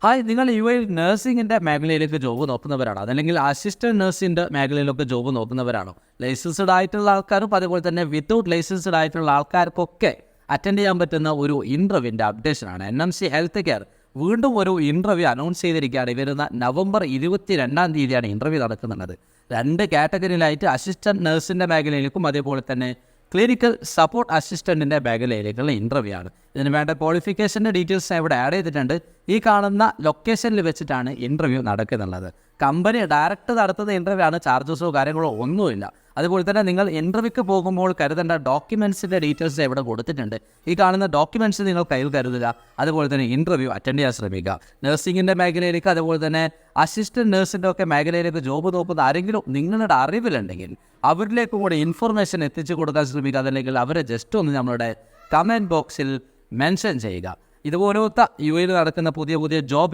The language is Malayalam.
ഹായ്, നിങ്ങൾ യു എയിൽ നഴ്സിംഗിൻ്റെ മേഖലയിലേക്ക് ജോബ് നോക്കുന്നവരാണോ? അതല്ലെങ്കിൽ അസിസ്റ്റൻറ്റ് നഴ്സിൻ്റെ മേഖലയിലൊക്കെ ജോബ് നോക്കുന്നവരാണോ? ലൈസൻസ്ഡ് ആയിട്ടുള്ള ആൾക്കാരും അതുപോലെ തന്നെ വിത്തൗട്ട് ലൈസൻസ്ഡ് ആയിട്ടുള്ള ആൾക്കാർക്കൊക്കെ അറ്റൻഡ് ചെയ്യാൻ പറ്റുന്ന ഒരു ഇൻ്റർവ്യൂവിൻ്റെ അപ്ഡേഷനാണ്. NMC ഹെൽത്ത് കെയർ വീണ്ടും ഒരു ഇൻ്റർവ്യൂ അനൗൺസ് ചെയ്തിരിക്കുകയാണ്. വരുന്ന നവംബർ 22-ാം തീയതിയാണ് ഇൻ്റർവ്യൂ നടക്കുന്നുള്ളത്. 2 കാറ്റഗറിയിലായിട്ട് അസിസ്റ്റൻറ്റ് നഴ്സിൻ്റെ മേഖലയിലേക്കും അതേപോലെ തന്നെ ക്ലിനിക്കൽ സപ്പോർട്ട് അസിസ്റ്റൻറ്റിൻ്റെ മേഖലയിലേക്കുള്ള ഇൻ്റർവ്യൂ ആണ്. ഇതിന് വേണ്ട ക്വാളിഫിക്കേഷൻ്റെ ഡീറ്റെയിൽസ് ഇവിടെ ആഡ് ചെയ്തിട്ടുണ്ട്. ഈ കാണുന്ന ലൊക്കേഷനിൽ വെച്ചിട്ടാണ് ഇൻ്റർവ്യൂ നടക്കുന്നുള്ളത്. കമ്പനി ഡയറക്റ്റ് നടത്തുന്ന ഇൻ്റർവ്യൂ ആണ്. ചാർജസോ കാര്യങ്ങളോ ഒന്നുമില്ല. അതുപോലെ തന്നെ നിങ്ങൾ ഇൻ്റർവ്യൂക്ക് പോകുമ്പോൾ കരുതേണ്ട ഡോക്യുമെൻറ്റ്സിൻ്റെ ഡീറ്റെയിൽസ് ഇവിടെ കൊടുത്തിട്ടുണ്ട്. ഈ കാണുന്ന ഡോക്യുമെൻറ്റ്സ് നിങ്ങൾ കയ്യിൽ കരുതുക. അതുപോലെ തന്നെ ഇൻ്റർവ്യൂ അറ്റൻഡ് ചെയ്യാൻ ശ്രമിക്കുക. നഴ്സിംഗിൻ്റെ മേഖലയിലേക്ക് അതുപോലെ തന്നെ അസിസ്റ്റൻറ്റ് നഴ്സിൻ്റെ ഒക്കെ മേഖലയിലേക്ക് ജോബ് നോക്കുന്ന ആരെങ്കിലും നിങ്ങളുടെ അറിവിലുണ്ടെങ്കിൽ അവരിലേക്ക് കൂടെ ഇൻഫർമേഷൻ എത്തിച്ചു കൊടുക്കാൻ ശ്രമിക്കുക. അതല്ലെങ്കിൽ അവരെ ജസ്റ്റ് ഒന്ന് നമ്മളുടെ കമൻറ്റ് ബോക്സിൽ മെൻഷൻ ചെയ്യുക. ഇതുപോലത്തെ യു എയിൽ നടക്കുന്ന പുതിയ ജോബ്